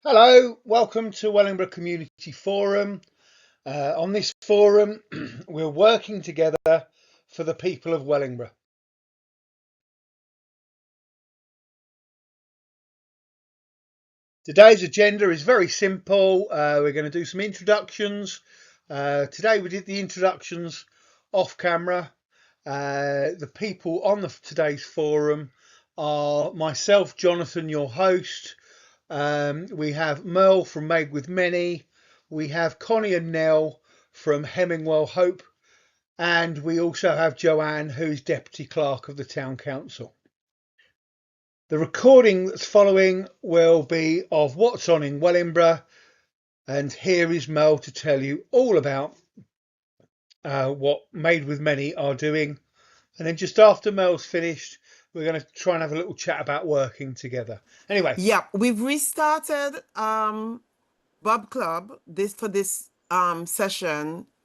Hello, welcome to Wellingborough Community Forum. On this forum, we're working together for the people of Wellingborough. Today's agenda is very simple. We're going to do some introductions. Today we did the introductions off camera. The people on today's forum are myself, Jonathan, your host. We have Merle from Made with Many. We have Connie and Nell from Hemmingwell Hope. And we also have Joanne, who's Deputy Clerk of the Town Council. The recording that's following will be of what's on in Wellingborough, and here is Mel to tell you all about what Made with Many are doing. And then just after Mel's finished, we're going to try and have a little chat about working together. Anyway, Yeah, we've restarted Bob Club this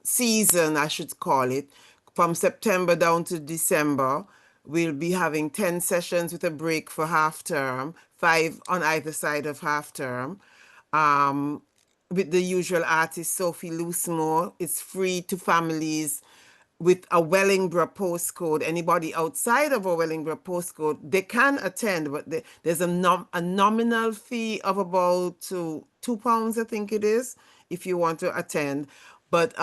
season, I should call it, from September down to December. We'll be having 10 sessions with a break for half term, 5 on either side of half term. With the usual artist Sophie Loosemore. It's free to families with a Wellingborough postcode. Anybody outside of a Wellingborough postcode, they can attend, but there's a nominal fee of about £2, I think it is, if you want to attend. But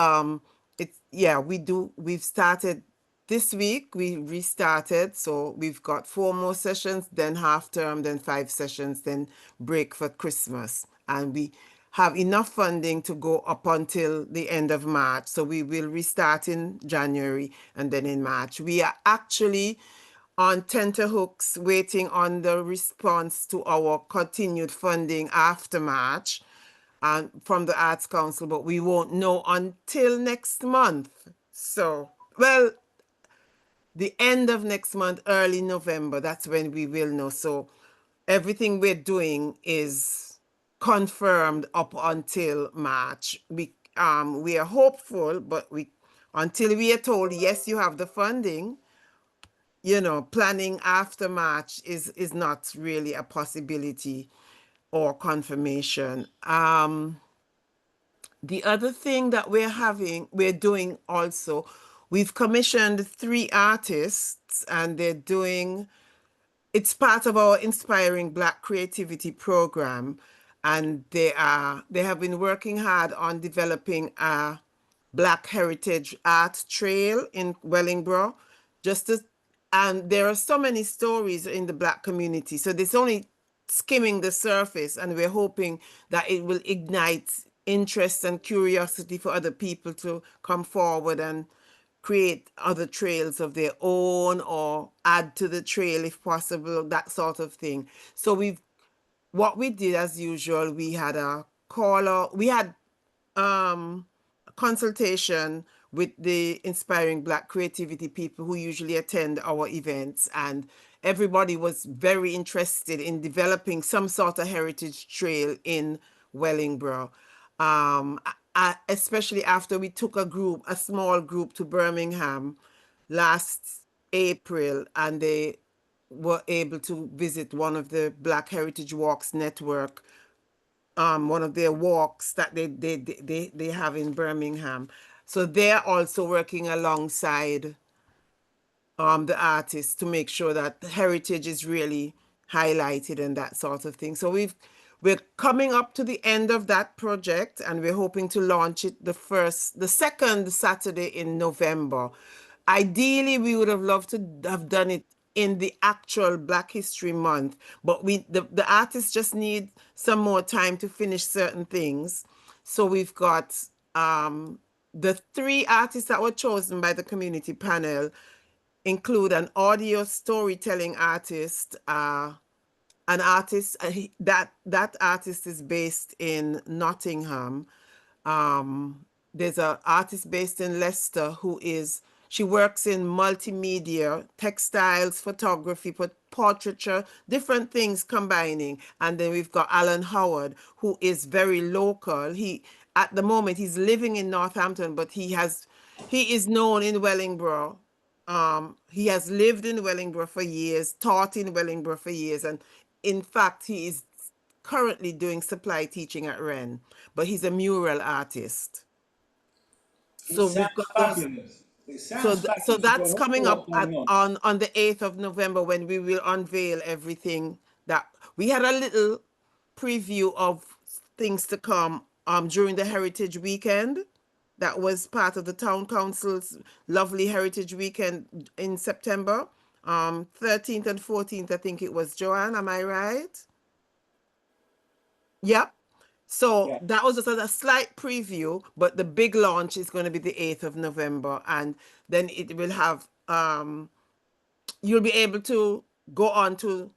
we've started this week. We restarted, so we've got 4 more sessions, then half term, then 5 sessions, then break for Christmas, and we have enough funding to go up until the end of March. So we will restart in January and then in March. We are actually on tenterhooks waiting on the response to our continued funding after March and from the Arts Council, but we won't know until next month. So, well, the end of next month, early November, that's when we will know. So everything we're doing is confirmed up until March. We are hopeful, but until we are told yes, you have the funding, planning after March is not really a possibility or confirmation. The other thing that we're doing also, we've commissioned 3 artists, and it's part of our Inspiring Black Creativity program, and they have been working hard on developing a Black Heritage Art Trail in Wellingborough. And there are so many stories in the Black community, so it's only skimming the surface, and we're hoping that it will ignite interest and curiosity for other people to come forward and create other trails of their own or add to the trail if possible, that sort of thing. So what we did as usual, we had a consultation with the Inspiring Black Creativity people who usually attend our events, and everybody was very interested in developing some sort of heritage trail in Wellingborough. Especially after we took a small group to Birmingham last April, and they were able to visit one of the Black Heritage Walks Network, one of their walks that they have in Birmingham. So they're also working alongside the artists to make sure that heritage is really highlighted and that sort of thing. So we're coming up to the end of that project, and we're hoping to launch it the second Saturday in November. Ideally, we would have loved to have done it in the actual Black History Month, but the artists just need some more time to finish certain things. So we've got the 3 artists that were chosen by the community panel include an audio storytelling artist, an artist that artist is based in Nottingham. There's an artist based in Leicester she works in multimedia, textiles, photography, portraiture, different things combining. And then we've got Alan Howard, who is very local. At the moment, he's living in Northampton, but he is known in Wellingborough. He has lived in Wellingborough for years, taught in Wellingborough for years, and in fact, he is currently doing supply teaching at Ren, but he's a mural artist. It So sounds we've got those. fabulous. It So, sounds so fabulous. You've got that's an awful coming lot up going on. on the 8th of November when we will unveil everything that we had a little preview of things to come during the Heritage Weekend. That was part of the town council's lovely Heritage Weekend in September. 13th and 14th, I think it was. Joanne, am I right? Yep. So Yeah. that was just a slight preview, but the big launch is going to be the 8th of November. And then it will have, you'll be able to go on to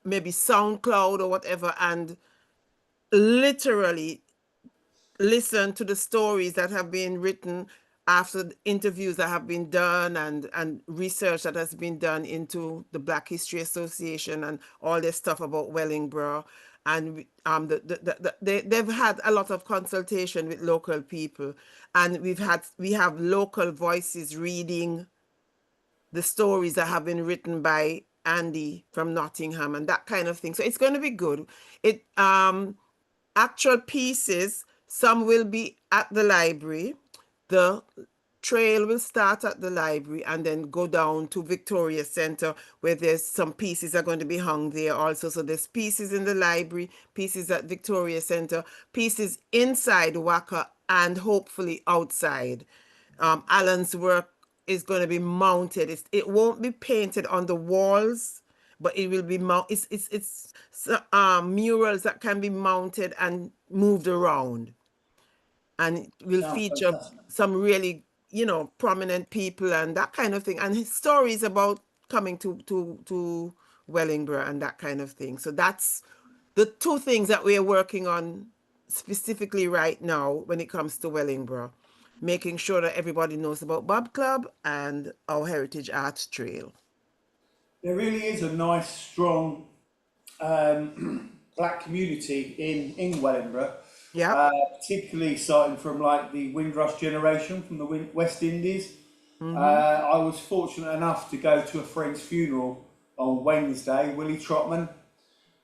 maybe SoundCloud or whatever and literally listen to the stories that have been written after the interviews that have been done and research that has been done into the Black History Association and all this stuff about Wellingborough. And they've had a lot of consultation with local people, and we have local voices reading the stories that have been written by Andy from Nottingham and that kind of thing. So it's going to be good. It actual pieces, some will be at the library. The trail will start at the library and then go down to Victoria Centre, where there's some pieces are going to be hung there also. So there's pieces in the library, pieces at Victoria Centre, pieces inside Waka, and hopefully outside. Alan's work is going to be mounted. It won't be painted on the walls, but it will be it's murals that can be mounted and moved around, and it will Sounds feature fantastic. some really, prominent people and that kind of thing, and his stories about coming to Wellingborough and that kind of thing. So that's the two things that we are working on specifically right now when it comes to Wellingborough, making sure that everybody knows about Bob Club and our Heritage Arts Trail. There really is a nice, strong black community in Wellingborough, Yep. particularly starting from like the Windrush generation from the West Indies. Mm-hmm. I was fortunate enough to go to a friend's funeral on Wednesday, Willie Trotman,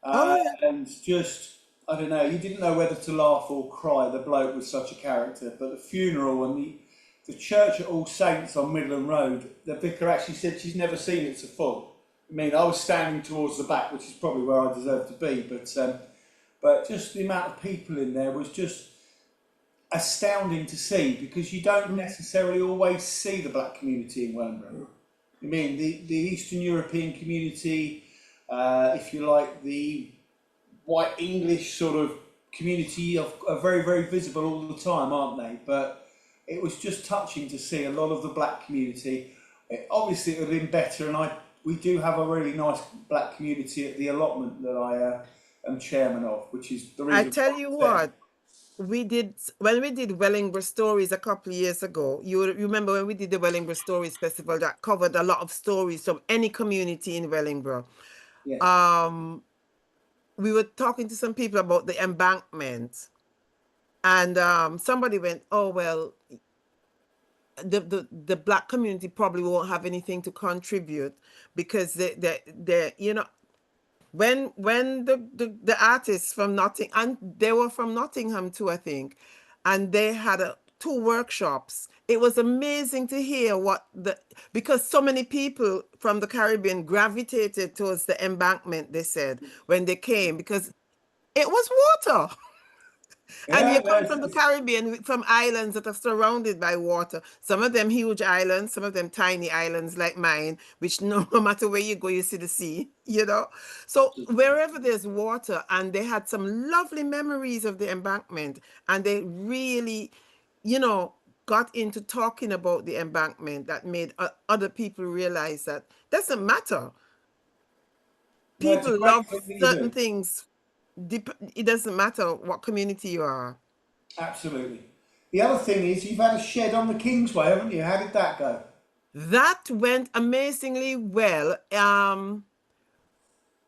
Oh yeah. and just, I don't know, you didn't know whether to laugh or cry. The bloke was such a character. But the funeral and the church at All Saints on Midland Road, the vicar actually said she's never seen it so full. I mean, I was standing towards the back, which is probably where I deserve to be, but just the amount of people in there was just astounding to see, because you don't necessarily always see the black community in Wellingborough. I mean, the Eastern European community, if you like, the white English sort of community are very, very visible all the time, aren't they? But it was just touching to see a lot of the black community. Obviously, it would have been better, and we do have a really nice black community at the allotment that I am chairman of, which is the I reason why tell you I'm there. what, we did when we did Wellingborough Stories a couple of years ago. You remember when we did the Wellingborough Stories Festival that covered a lot of stories from any community in Wellingborough. Yeah. We were talking to some people about the embankment, and somebody went, "Oh well, the black community probably won't have anything to contribute because they when the artists from Nottingham, and they were from Nottingham too, I think, and they had two workshops. It was amazing to hear because so many people from the Caribbean gravitated towards the embankment, they said, when they came, because it was water. And you Yeah, come from the Caribbean, from islands that are surrounded by water. Some of them huge islands, some of them tiny islands like mine, which no, no matter where you go, you see the sea. So wherever there's water, and they had some lovely memories of the embankment, and they really, got into talking about the embankment that made other people realize that doesn't matter. no, it's a People great love thing that you certain do. things. It doesn't matter what community you are. Absolutely. The other thing is you've had a shed on the Kingsway, haven't you? How did that go? That went amazingly well.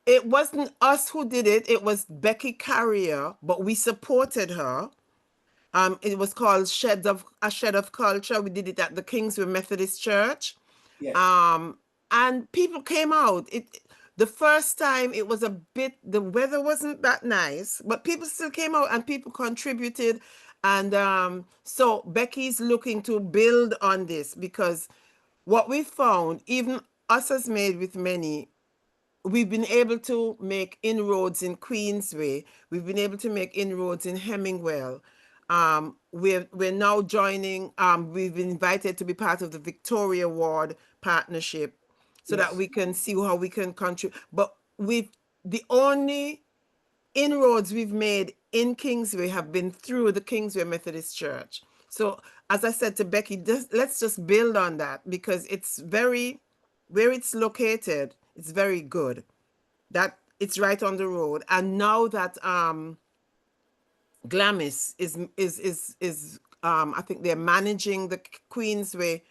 It wasn't us who did it. It was Becky Carrier, but we supported her. It was called A Shed of Culture. We did it at the Kingsway Methodist Church. Yes. And people came out. The first time it was a bit, the weather wasn't that nice, but people still came out and people contributed. And so Becky's looking to build on this, because what we found, even us as Made with Many, we've been able to make inroads in Queensway. We've been able to make inroads in Hemingwell. We're now joining. We've been invited to be part of the Victoria Ward partnership, so that Yes. we can see how we can contribute. But the only inroads we've made in Kingsway have been through the Kingsway Methodist Church. So as I said to Becky, let's just build on that, because it's very, where it's located, it's very good. That it's right on the road. And now that Glamis is I think they're managing the Queensway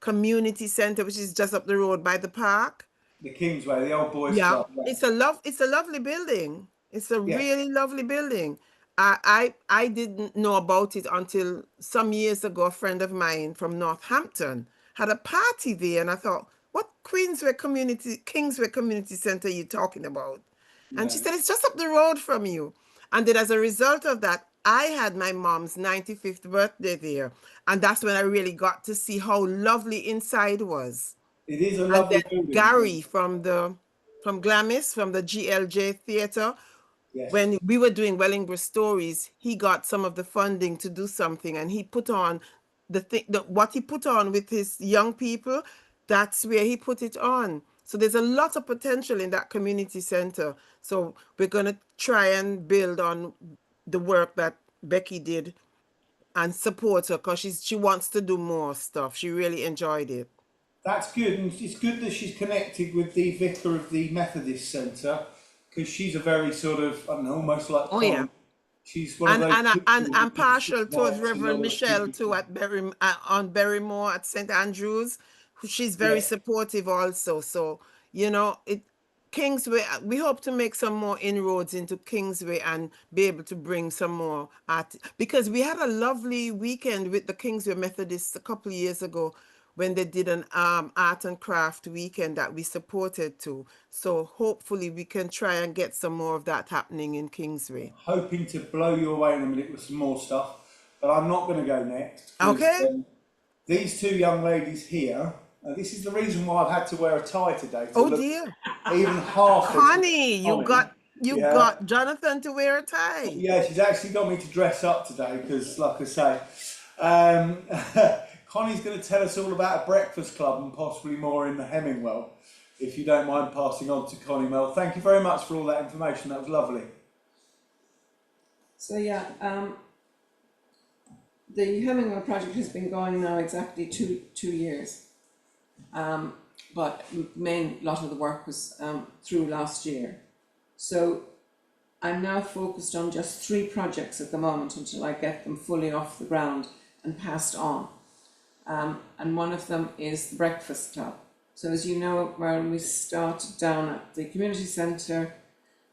Community Center, which is just up the road by the park. The Kingsway, the old boys Yeah, club. Yeah. it's a lovely building. It's a Yeah. really lovely building. I didn't know about it until some years ago. A friend of mine from Northampton had a party there, and I thought, what Kingsway Community Center are you talking about? And Yeah. she said, it's just up the road from you. And then as a result of that, I had my mom's 95th birthday there. And that's when I really got to see how lovely inside was. It is a And lovely then building. Gary from Glamis, from the GLJ Theatre, Yes. when we were doing Wellingborough Stories, he got some of the funding to do something, and he put on what he put on with his young people. That's where he put it on. So there's a lot of potential in that community center. So we're gonna try and build on the work that Becky did and support her, because she wants to do more stuff. She really enjoyed it. That's good, and it's good that she's connected with the vicar of the Methodist Centre, because she's a very sort of, I don't know, almost like Oh yeah. she's one of those And people I'm that just partial towards invites a Reverend lot of Michelle people too to. at on Berrymore at St. Andrews. She's very Yes, supportive also. So, you know, Kingsway, we hope to make some more inroads into Kingsway and be able to bring some more art, because we had a lovely weekend with the Kingsway Methodists a couple of years ago when they did an art and craft weekend that we supported too. So hopefully we can try and get some more of that happening in Kingsway. hoping to blow you away in a minute with some more stuff, but I'm not going to go next because Okay. these two young ladies here. This is the reason why I've had to wear a tie today to Oh look dear. even half as Connie, Connie. you Yeah, got Jonathan to wear a tie. yeah, she's actually got me to dress up today because, like I say, Connie's going to tell us all about a breakfast club and possibly more in the Hemingwell. If you don't mind passing on to Connie, Mel. Thank you very much for all that information. That was lovely. So yeah, the Hemingwell project has been going now exactly two years, but main lot of the work was through last year. So I'm now focused on just 3 projects at the moment until I get them fully off the ground and passed on. And one of them is the Breakfast Club. So as you know, when we started down at the community centre,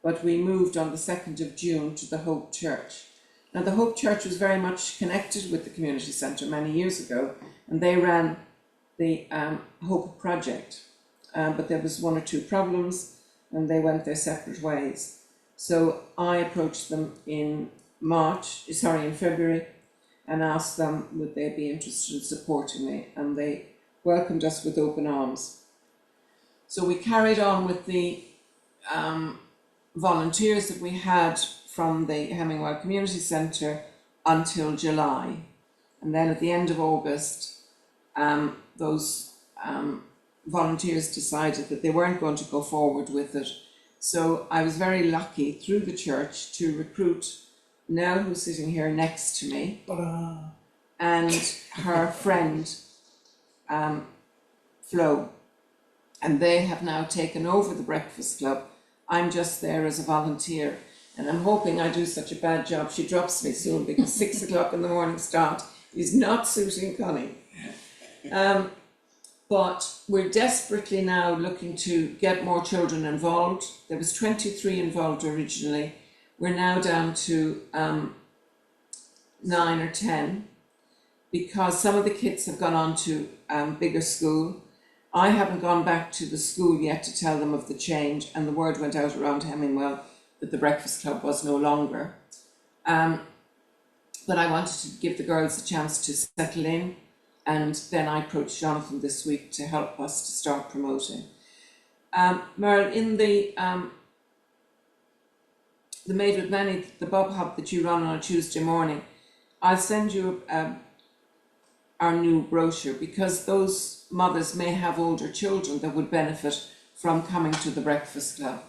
but we moved on the 2nd of June to the Hope Church. Now the Hope Church was very much connected with the community centre many years ago, and they ran the Hope project, but there was 1 or 2 problems and they went their separate ways. So I approached them in February, and asked them would they be interested in supporting me, and they welcomed us with open arms. So we carried on with the volunteers that we had from the Hemingwell Community Centre until July, and then at the end of August those volunteers decided that they weren't going to go forward with it. So I was very lucky through the church to recruit Nell, who's sitting here next to me, and her friend Flo, and they have now taken over the Breakfast Club. I'm just there as a volunteer, and I'm hoping I do such a bad job she drops me soon, because 6 o'clock in the morning start is not suiting Connie. But we're desperately now looking to get more children involved. There was 23 involved originally. We're now down to 9 or 10, because some of the kids have gone on to bigger school, I haven't gone back to the school yet to tell them of the change, and the word went out around Hemmingwell that the breakfast club was no longer. But I wanted to give the girls a chance to settle in, and then I approached Jonathan this week to help us to start promoting. Merle, in the Made with Many, the Bob Hub that you run on a Tuesday morning, I'll send you our new brochure, because those mothers may have older children that would benefit from coming to the breakfast club.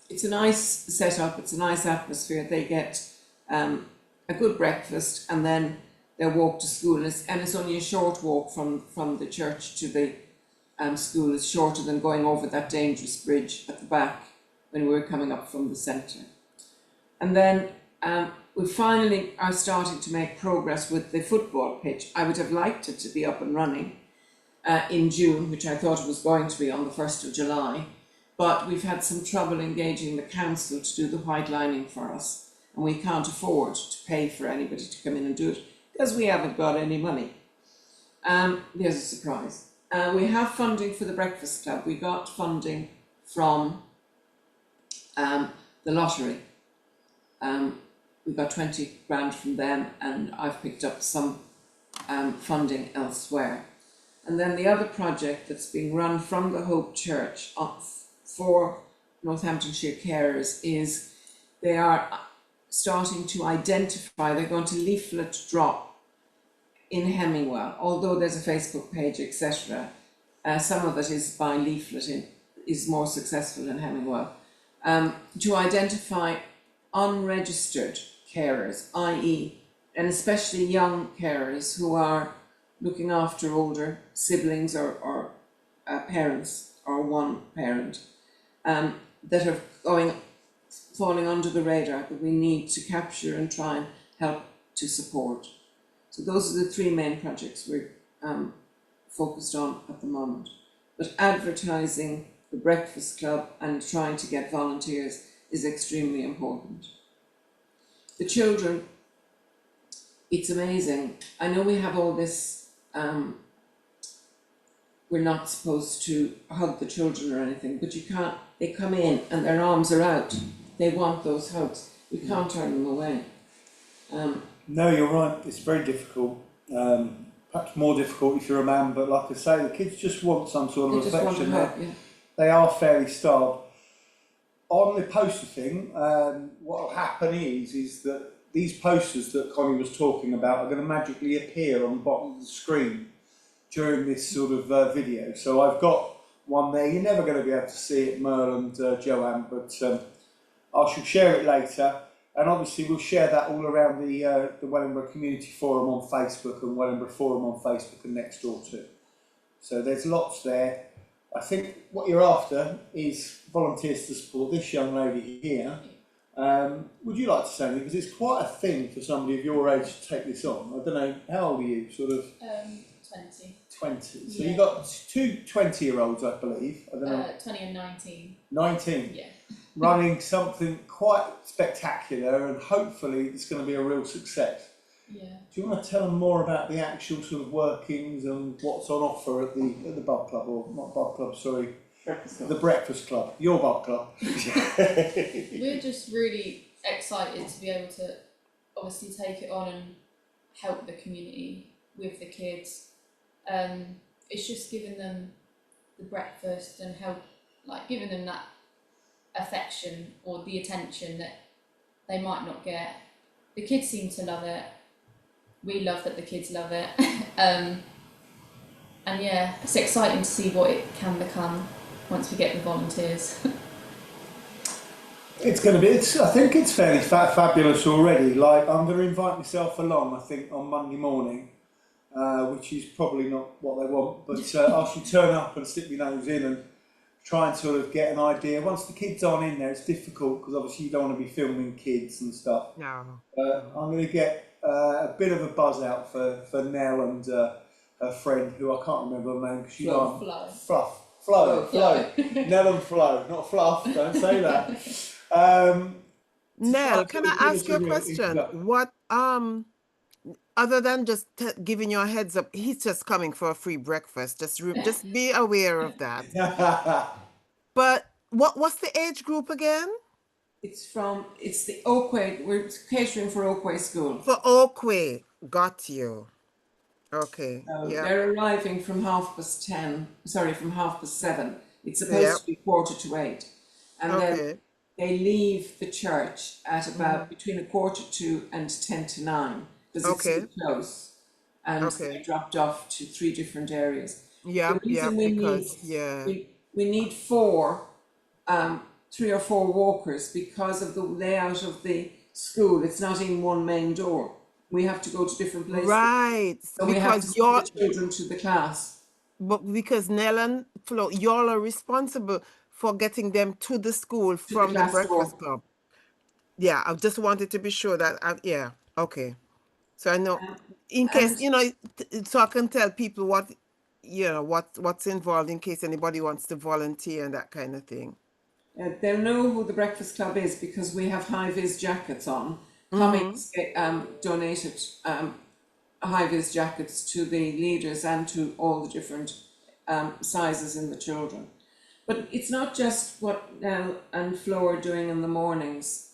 It's a nice setup, it's a nice atmosphere. They get a good breakfast and then they'll walk to school, and it's only a short walk from the church to the school. It's shorter than going over that dangerous bridge at the back when we were coming up from the centre. And then we finally are starting to make progress with the football pitch. I would have liked it to be up and running in June, which I thought it was going to be on the 1st of July, but we've had some trouble engaging the council to do the white lining for us, and we can't afford to pay for anybody to come in and do it because we haven't got any money. There's a surprise. We have funding for the breakfast club. We got funding from the lottery. We got 20 grand from them, and I've picked up some funding elsewhere. And then the other project that's being run from the Hope Church for Northamptonshire carers is they are starting to identify, they're going to leaflet drop in Hemmingwell, although there's a Facebook page, etc. Some of it is by leafleting, is more successful in Hemmingwell, to identify unregistered carers, i.e., and especially young carers who are looking after older siblings or parents or one parent, that are falling under the radar, that we need to capture and try and help to support. So those are the three main projects we're focused on at the moment. But advertising the breakfast club and trying to get volunteers is extremely important. The children, it's amazing. I know we have all this, we're not supposed to hug the children or anything, but you can't, they come in and their arms are out. They want those hugs. We can't turn them away. No, you're right. It's very difficult. Perhaps more difficult if you're a man, but like I say, the kids just want some sort of affection. They are fairly starved. On the poster thing, what will happen is that these posters that Connie was talking about are going to magically appear on the bottom of the screen during this sort of video. So I've got one there. You're never going to be able to see it, Merle and Joanne, but I shall share it later. And obviously we'll share that all around the Wellingborough Community Forum on Facebook and Wellingborough Forum on Facebook and next door too. So there's lots there. I think what you're after is volunteers to support this young lady here. Would you like to say anything? Because it's quite a thing for somebody of your age to take this on. I don't know, how old are you? Sort of 20. 20. So Yeah. you've got two 20-year-olds, I believe. I don't know. 20 and 19. 19. Yeah. Running something quite spectacular, and hopefully it's going to be a real success. Yeah. Do you want to tell them more about the actual sort of workings and what's on offer at the Bub Club, or not Bub Club, sorry, the Breakfast Club, your Bub Club? We're just really excited to be able to obviously take it on and help the community with the kids. It's just giving them the breakfast and help, like giving them that affection or the attention that they might not get. The kids seem to love it. We love that the kids love it. And yeah, it's exciting to see what it can become once we get the volunteers. It's going to be, I think it's fairly fabulous already. Like, I'm going to invite myself along, I think, on Monday morning, which is probably not what they want, but I shall turn up and stick my nose in and try and sort of get an idea. Once the kids aren't in there, it's difficult because obviously you don't want to be filming kids and stuff. No. I'm going to get a bit of a buzz out for Nell and her friend, who I can't remember her name because she's on Flo. Nell and Flo, not Fluff. Don't say that. Nell, can I ask you a question? other than just giving you a heads up, he's just coming for a free breakfast. Just be aware of that. But what's the age group again? It's the Oakway. We're catering for Oakway School. For Oakway, got you. Okay. Yeah. They're arriving from 7:30. It's supposed to be 7:45, and then they leave the church at about between 7:45 and 9:10 because it's so close, and they're dropped off to 3 different areas. Yeah, We need 3 or 4 walkers because of the layout of the school. It's not in one main door. We have to go to different places. Right. So we have to send the children to the class. But because Nell and Flo, y'all are responsible for getting them to the school from the breakfast club. Yeah, I just wanted to be sure that, okay. So I know, in case, so I can tell people what's involved in case anybody wants to volunteer and that kind of thing. They'll know who the breakfast club is because we have high-vis jackets on. Cummings donated high-vis jackets to the leaders and to all the different sizes in the children. But it's not just what Nell and Flo are doing in the mornings.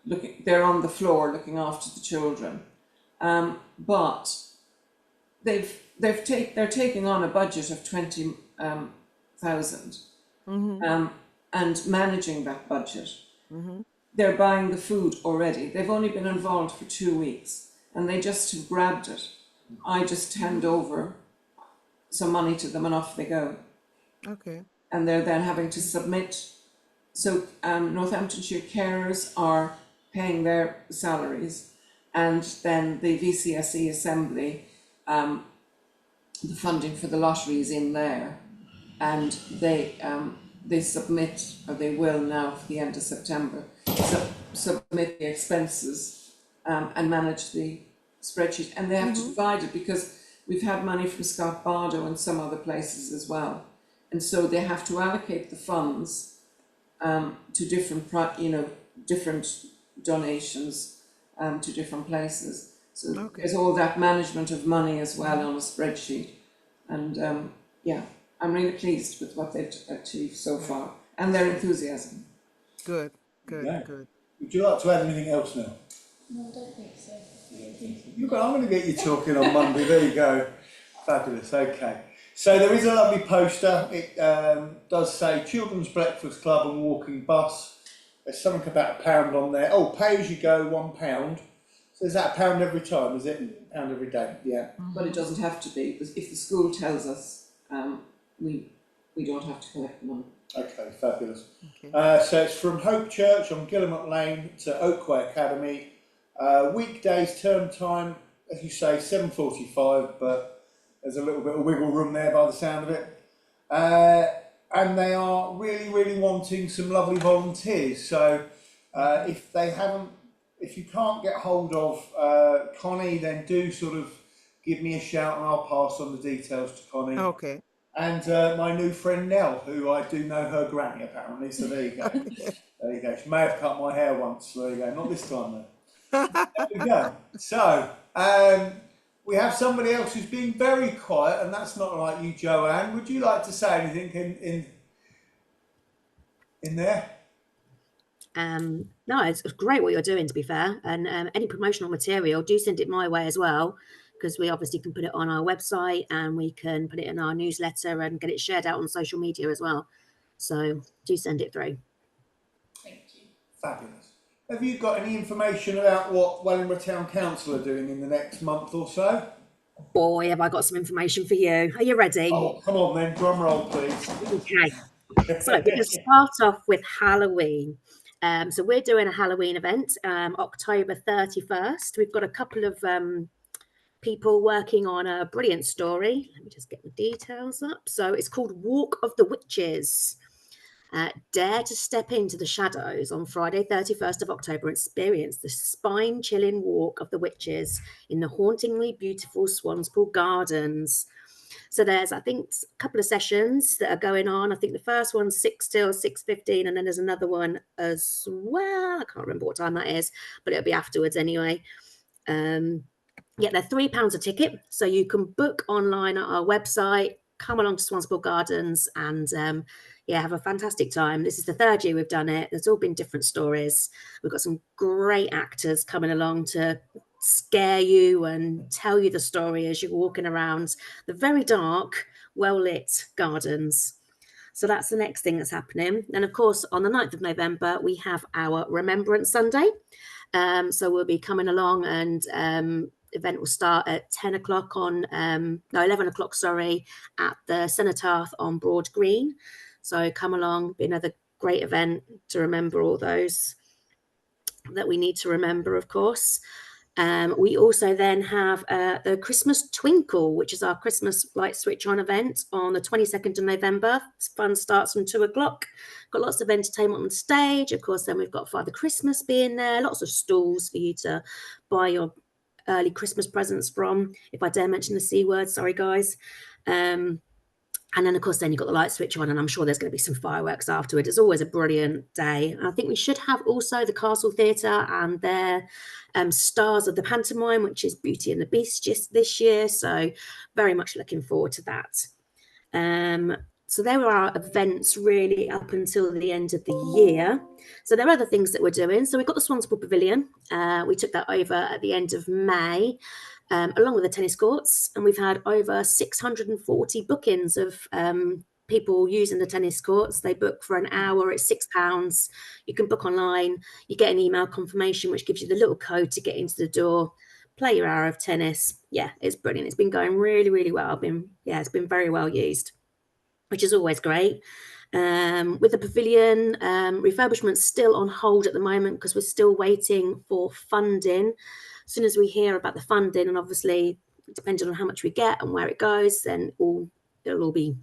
They're on the floor looking after the children, but they're taking on a budget of 20,000 and managing that budget. They're buying the food already. They've only been involved for 2 weeks and they just have grabbed it. I just hand over some money to them and off they go. Okay. And they're then having to submit. So Northamptonshire carers are paying their salaries, and then the VCSE Assembly, the funding for the lottery is in there, and they submit, or they will now for the end of September, submit the expenses and manage the spreadsheet, and they have to divide it because we've had money from Scott Bardo and some other places as well, and so they have to allocate the funds to different donations to different places. So there's all that management of money as well on a spreadsheet, and I'm really pleased with what they've achieved so far and their enthusiasm. Good. Would you like to add anything else now? No, I don't think so. I'm going to get you talking on Monday. There you go. Fabulous. Okay. So there is a lovely poster. It does say Children's Breakfast Club and Walking Bus. There's something about £1 on there. Oh, pay as you go, £1. So is that £1 every time? Is it £1 every day? Yeah. But it doesn't have to be. If the school tells us, we don't have to collect the money. Okay, fabulous. Okay. So it's from Hope Church on Guillemot Lane to Oakway Academy. Weekdays, term time, as you say, 7:45, but there's a little bit of wiggle room there by the sound of it. And they are really, really wanting some lovely volunteers. So if you can't get hold of Connie, then do sort of give me a shout and I'll pass on the details to Connie. Okay. And my new friend Nell, who I do know her granny apparently, so there you go. There you go. She may have cut my hair once, so there you go. Not this time though. There we go. So, we have somebody else who's being very quiet, and that's not like you, Joanne. Would you like to say anything in there? No, it's great what you're doing, to be fair. And any promotional material, do send it my way as well, because we obviously can put it on our website and we can put it in our newsletter and get it shared out on social media as well. So do send it through. Thank you. Fabulous. Have you got any information about what Wellingborough Town Council are doing in the next month or so? Boy, have I got some information for you. Are you ready? Oh, come on then, drum roll, please. Okay. So we're going to start off with Halloween. So we're doing a Halloween event, October 31st. We've got a couple of people working on a brilliant story. Let me just get the details up. So it's called Walk of the Witches. Dare to step into the shadows on Friday, 31st of October, and experience the spine-chilling walk of the witches in the hauntingly beautiful Swanspool Gardens. So there's, I think, a couple of sessions that are going on. I think the first one's 6 till 6:15, and then there's another one as well. I can't remember what time that is, but it'll be afterwards anyway. Yeah, they're £3 a ticket, so you can book online at our website. Come along to Swanspool Gardens and yeah, have a fantastic time. This is the 3rd year we've done it. There's all been different stories. We've got some great actors coming along to scare you and tell you the story as you're walking around the very dark, well-lit gardens. So that's the next thing that's happening. And of course, on the 9th of November, we have our Remembrance Sunday. So we'll be coming along, and event will start at 10 o'clock on, no, 11 o'clock, sorry, at the Cenotaph on Broad Green. So come along, be another great event to remember all those that we need to remember, of course. We also then have the Christmas Twinkle, which is our Christmas light switch on event on the 22nd of November. Fun starts from 2 o'clock. Got lots of entertainment on stage. Of course, then we've got Father Christmas being there, lots of stalls for you to buy your early Christmas presents from. If I dare mention the C word, sorry guys. And then, of course, then you've got the light switch on, and I'm sure there's going to be some fireworks afterward. It's always a brilliant day. And I think we should have also the Castle Theatre and their stars of the pantomime, which is Beauty and the Beast just this year. So very much looking forward to that. So there are our events really up until the end of the year. So there are other things that we're doing. So we've got the Swanspool Pavilion. We took that over at the end of May. Along with the tennis courts, and we've had over 640 bookings of people using the tennis courts. They book for an hour at £6. You can book online. You get an email confirmation, which gives you the little code to get into the door, play your hour of tennis. Yeah, it's brilliant. It's been going really, really well. It's been very well used, which is always great. With the pavilion, refurbishment's still on hold at the moment because we're still waiting for funding. As soon as we hear about the funding, and obviously depending on how much we get and where it goes, then it'll all be,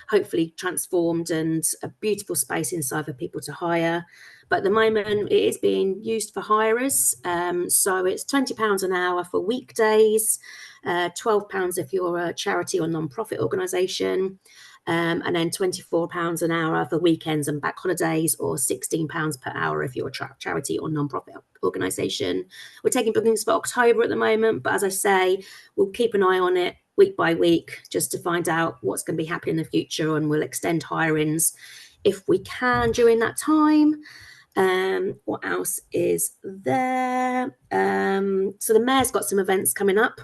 hopefully transformed and a beautiful space inside for people to hire. But at the moment, it is being used for hirers. So it's £20 an hour for weekdays, £12 if you're a charity or non-profit organisation, and then £24 an hour for weekends and bank holidays, or £16 per hour if you're a charity or non-profit organisation. We're taking bookings for October at the moment, but as I say, we'll keep an eye on it week by week just to find out what's going to be happening in the future, and we'll extend hirings if we can during that time. What else is there? So the mayor's got some events coming up.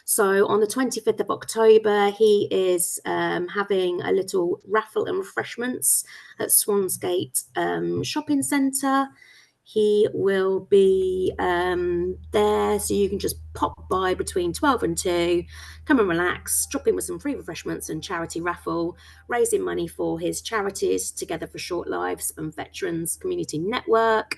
So on the 25th of October, he is having a little raffle and refreshments at Swansgate Shopping Centre. He will be there, so you can just pop by between 12 and 2, come and relax, drop in with some free refreshments and charity raffle, raising money for his charities, Together for Short Lives and Veterans Community Network.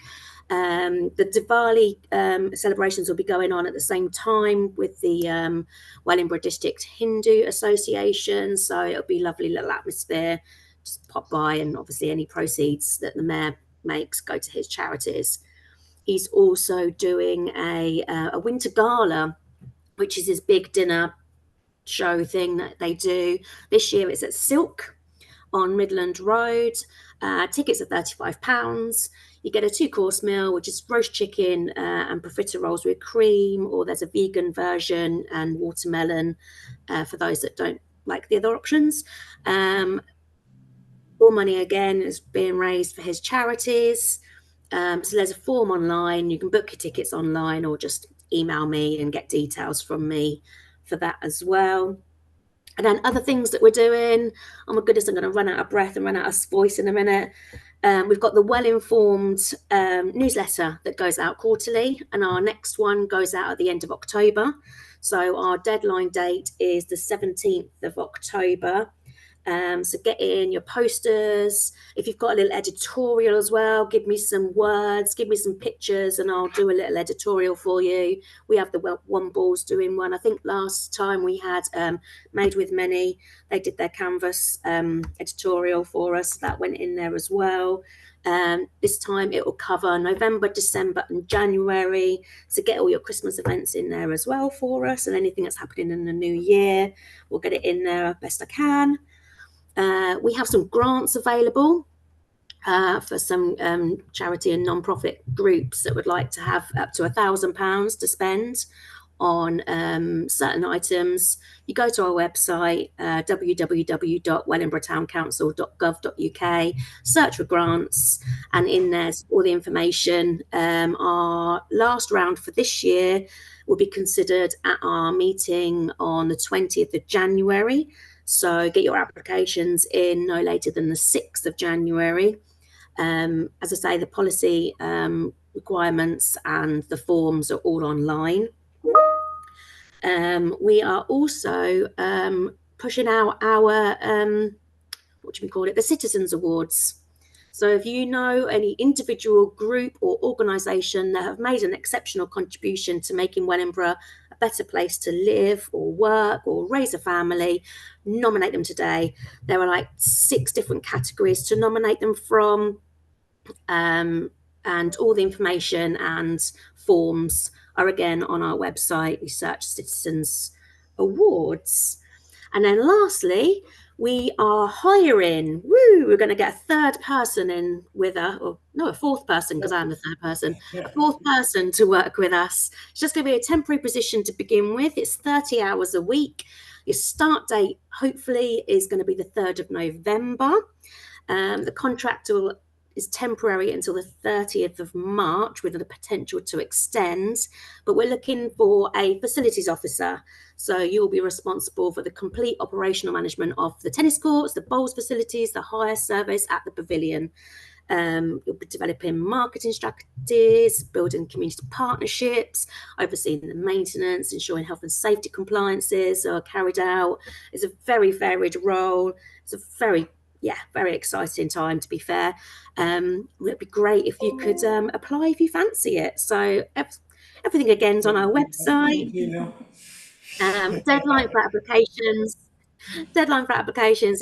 The Diwali celebrations will be going on at the same time with the Wellingborough District Hindu Association, so it'll be a lovely little atmosphere. Just pop by, and obviously any proceeds that the mayor makes go to his charities. He's also doing a winter gala, which is his big dinner show thing that they do. This year it's at Silk on Midland Road. Tickets are £35. You get a 2-course meal, which is roast chicken and profiterolls with cream, or there's a vegan version and watermelon for those that don't like the other options. All money again is being raised for his charities. So there's a form online. You can book your tickets online, or just email me and get details from me for that as well. And then other things that we're doing, oh my goodness, I'm going to run out of breath and run out of voice in a minute. We've got the Well-Informed newsletter that goes out quarterly, and our next one goes out at the end of October. So our deadline date is the 17th of October. So get in your posters. If you've got a little editorial as well, give me some words, give me some pictures, and I'll do a little editorial for you. We have the One Balls doing one. I think last time we had Made With Many. They did their canvas editorial for us. That went in there as well. This time it will cover November, December and January. So get all your Christmas events in there as well for us, and anything that's happening in the new year, we'll get it in there best I can. We have some grants available for some charity and non-profit groups that would like to have up to £1,000 to spend on certain items, you go to our website, www.wellingboroughtowncouncil.gov.uk, search for grants, and in there's all the information. Our last round for this year will be considered at our meeting on the 20th of January. So get your applications in no later than the 6th of January. As I say, the policy requirements and the forms are all online. We are also pushing out our, what do we call it, the Citizens Awards. So if you know any individual, group or organisation that have made an exceptional contribution to making Wellingborough a better place to live or work or raise a family, nominate them today. There are like 6 different categories to nominate them from, and all the information and forms are again on our website. You search Citizens Awards. And then lastly, we are hiring. Woo! We're going to get a 3rd person in with us, or no, a 4th person, because I'm the 3rd person. A 4th person to work with us. It's just going to be a temporary position to begin with. It's 30 hours a week. Your start date, hopefully, is going to be the 3rd of November. The contract is temporary until the 30th of March with the potential to extend, but we're looking for a facilities officer. So you'll be responsible for the complete operational management of the tennis courts, the bowls facilities, the hire service at the pavilion. You'll be developing marketing strategies, building community partnerships, overseeing the maintenance, ensuring health and safety compliances are carried out. It's a very varied role. It's a very exciting time, to be fair. It'd be great if you could apply if you fancy it. So everything again is on our website. Deadline for applications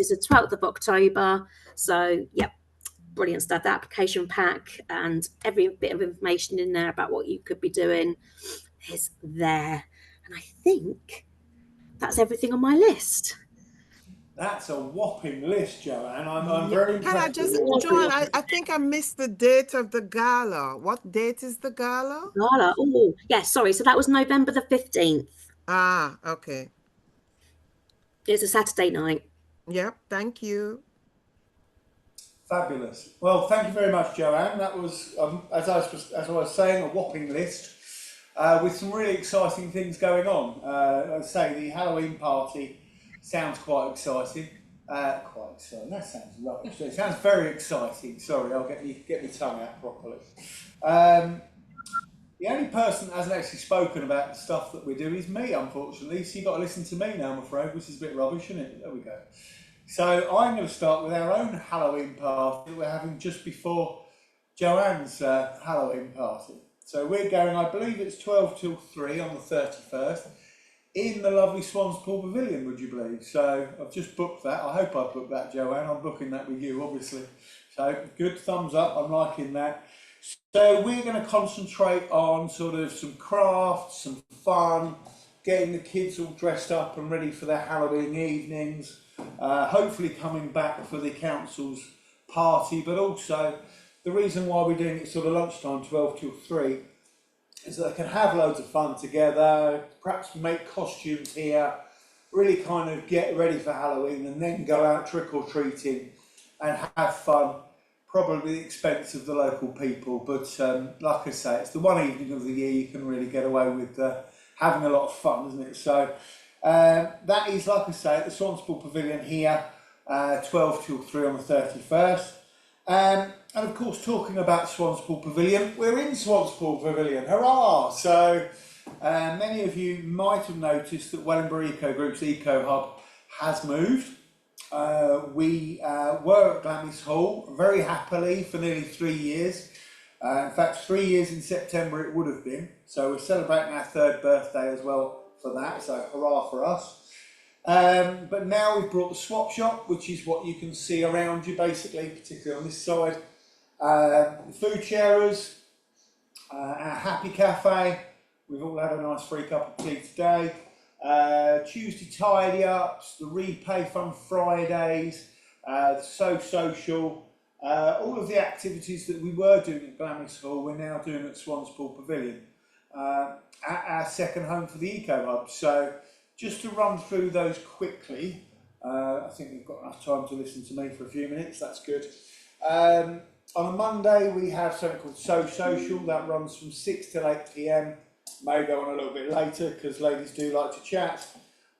is the 12th of October. So yep, brilliant stuff. The application pack and every bit of information in there about what you could be doing is there. And I think that's everything on my list. That's a whopping list, Joanne. I'm very impressed. Can I just, Joanne, I think I missed the date of the gala. What date is the gala? Gala. Oh, yeah, sorry. So that was November the 15th. Ah, okay. It's a Saturday night. Yep, thank you. Fabulous. Well, thank you very much, Joanne. That was, as I was saying, a whopping list with some really exciting things going on. I'd say the Halloween party sounds quite exciting. Quite exciting. That sounds rubbish. It sounds very exciting. Sorry, I'll get my tongue out properly. The only person that hasn't actually spoken about the stuff that we do is me, unfortunately. So you've got to listen to me now, I'm afraid, which is a bit rubbish, isn't it? There we go. So I'm going to start with our own Halloween party that we're having just before Joanne's Halloween party. So we're going, I believe it's 12 till 3 on the 31st in the lovely Swanspool Pavilion, would you believe? So I've just booked that. I hope I've booked that, Joanne. I'm booking that with you, obviously. So good, thumbs up. I'm liking that. So we're going to concentrate on sort of some crafts, some fun, getting the kids all dressed up and ready for their Halloween evenings, hopefully coming back for the council's party, but also the reason why we're doing it sort of lunchtime, 12 till 3, is that they can have loads of fun together, perhaps make costumes here, really kind of get ready for Halloween and then go out trick-or-treating and have fun, probably at the expense of the local people. But like I say, it's the one evening of the year you can really get away with having a lot of fun, isn't it? So that is, like I say, at the Swanspool Pavilion here, 12 till 3 on the 31st. And of course, talking about Swanspool Pavilion, we're in Swanspool Pavilion, hurrah! So many of you might have noticed that Wellingborough Eco Group's Eco Hub has moved. We were at Glamis Hall very happily for nearly 3 years. In fact, 3 years in September it would have been. So we're celebrating our 3rd birthday as well for that, so hurrah for us. But now we've brought the swap shop, which is what you can see around you basically, particularly on this side. The food sharers, our happy cafe, we've all had a nice free cup of tea today. Tuesday tidy ups, the repay fund Fridays, the So Social, all of the activities that we were doing at Glamis Hall, we're now doing at Swanspool Pavilion. at our second home for the Eco Hub. So just to run through those quickly, I think we've got enough time to listen to me for a few minutes, that's good. On a Monday we have something called So Social, that runs from 6 till 8 PM, may go on a little bit later because ladies do like to chat.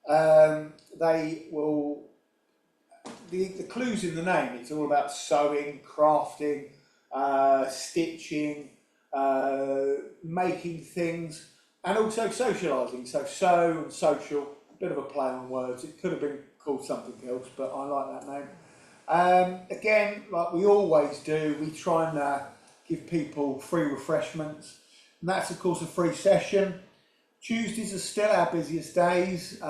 They will, the clue's in the name, it's all about sewing, crafting, stitching, making things, and also socialising. So sew and social, a bit of a play on words. It could have been called something else, but I like that name. Again, like we always do, we try and give people free refreshments, and that's of course a free session. Tuesdays are still our busiest days.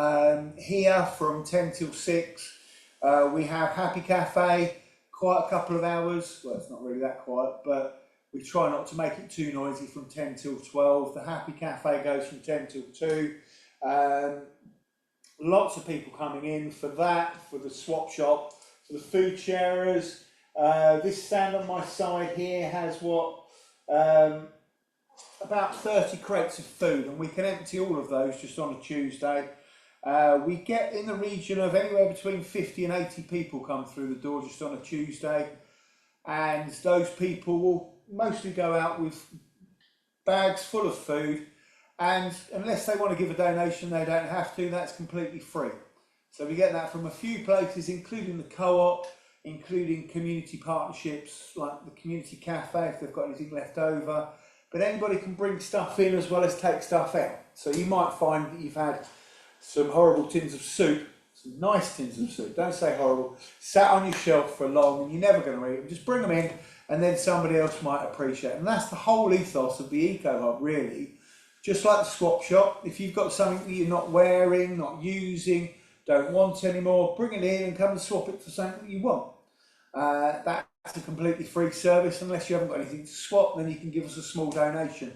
Here from 10 till 6, we have Happy Cafe, quite a couple of hours. Well, it's not really that quiet, but we try not to make it too noisy from 10 till 12. The Happy Cafe goes from 10 till 2. Lots of people coming in for that, for the swap shop, for the food sharers. This stand on my side here has about 30 crates of food, and we can empty all of those just on a Tuesday. We get in the region of anywhere between 50 and 80 people come through the door just on a Tuesday, and those people will mostly go out with bags full of food, and unless they want to give a donation they don't have to, that's completely free. So we get that from a few places, including the co-op, including community partnerships like the community cafe if they've got anything left over. But anybody can bring stuff in as well as take stuff out. So you might find that you've had some horrible tins of soup, some nice tins of soup, don't say horrible, sat on your shelf for long and you're never going to eat them. Just bring them in and then somebody else might appreciate it. And that's the whole ethos of the Eco Hub, really. Just like the swap shop, if you've got something that you're not wearing, not using, don't want anymore, bring it in and come and swap it for something that you want. That's a completely free service. Unless you haven't got anything to swap, then you can give us a small donation.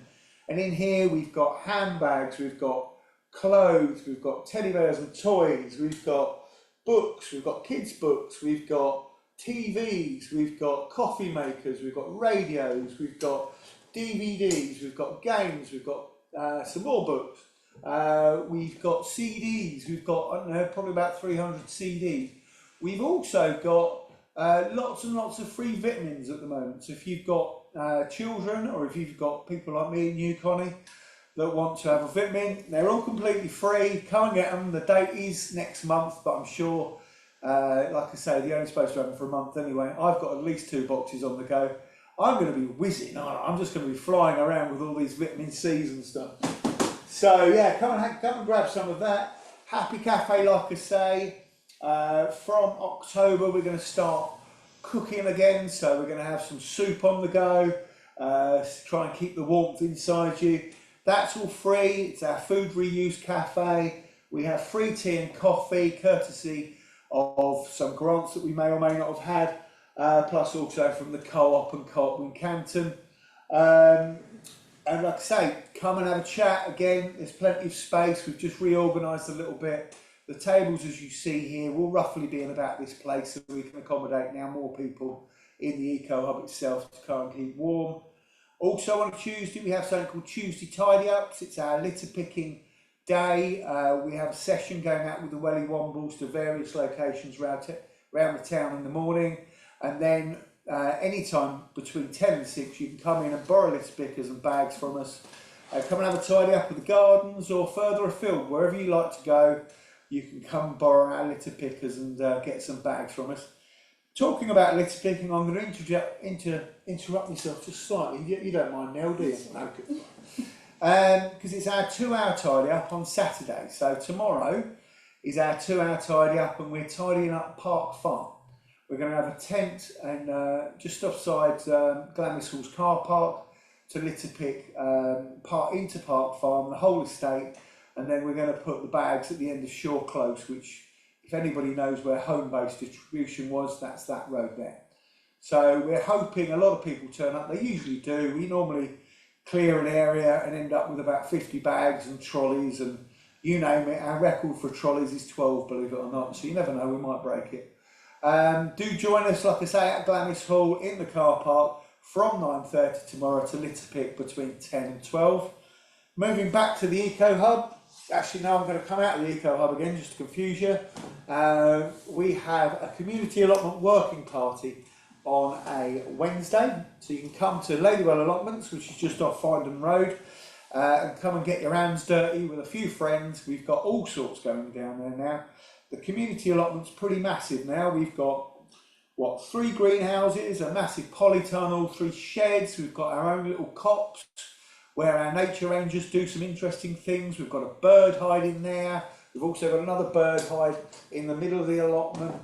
And in here we've got handbags, we've got clothes, we've got teddy bears and toys, we've got books, we've got kids books, we've got TVs, we've got coffee makers, we've got radios, we've got DVDs, we've got games, we've got some more books, we've got CDs, we've got, I don't know, probably about 300 CDs. We've also got lots and lots of free vitamins at the moment. So if you've got children, or if you've got people like me and you, Connie, that want to have a vitamin, they're all completely free. Come and get them. The date is next month, but I'm sure, like I say, they're only supposed to have them for a month anyway. I've got at least 2 boxes on the go. I'm going to be whizzing, aren't I? I'm just going to be flying around with all these vitamin C's and stuff. So yeah, come and grab some of that. Happy Cafe, like I say, from October we're going to start cooking again. So we're going to have some soup on the go, try and keep the warmth inside you. That's all free. It's our food reuse cafe. We have free tea and coffee, courtesy of some grants that we may or may not have had, plus also from the co-op and co-op in Canton. And like I say, come and have a chat again. There's plenty of space. We've just reorganised a little bit. The tables, as you see here, will roughly be in about this place, so we can accommodate now more people in the Eco Hub itself to try and keep warm. Also on a Tuesday, we have something called Tuesday Tidy Ups. It's our litter picking day. We have a session going out with the Wellingborough to various locations around the town in the morning. And then any time between 10 and 6, you can come in and borrow litter pickers and bags from us. Come and have a tidy up of the gardens, or further afield, wherever you like to go, you can come and borrow our litter pickers and get some bags from us. Talking about litter picking, I'm going to interrupt myself just slightly. You don't mind, Nell, do you? No, because it's our 2-hour tidy up on Saturday. So tomorrow is our 2-hour tidy up, and we're tidying up Park Farm. We're going to have a tent and just offside Glamis Hall's car park to litter pick into Park Farm, the whole estate, and then we're going to put the bags at the end of Shore Close, which, if anybody knows where home-based distribution was, that's that road there. So we're hoping a lot of people turn up. They usually do. We normally clear an area and end up with about 50 bags and trolleys and you name it. Our record for trolleys is 12, believe it or not, so you never know, we might break it. Do join us, like I say, at Glamis Hall in the car park from 9:30 tomorrow to litter pick between 10 and 12. Moving back to the Eco Hub. Actually, no, I'm going to come out of the Eco Hub again, just to confuse you. We have a community allotment working party on a Wednesday. So you can come to Ladywell Allotments, which is just off Findham Road, and come and get your hands dirty with a few friends. We've got all sorts going down there now. The community allotment's pretty massive now. We've got, what, 3 greenhouses, a massive polytunnel, 3 sheds. We've got our own little copse where our nature rangers do some interesting things. We've got a bird hide in there. We've also got another bird hide in the middle of the allotment.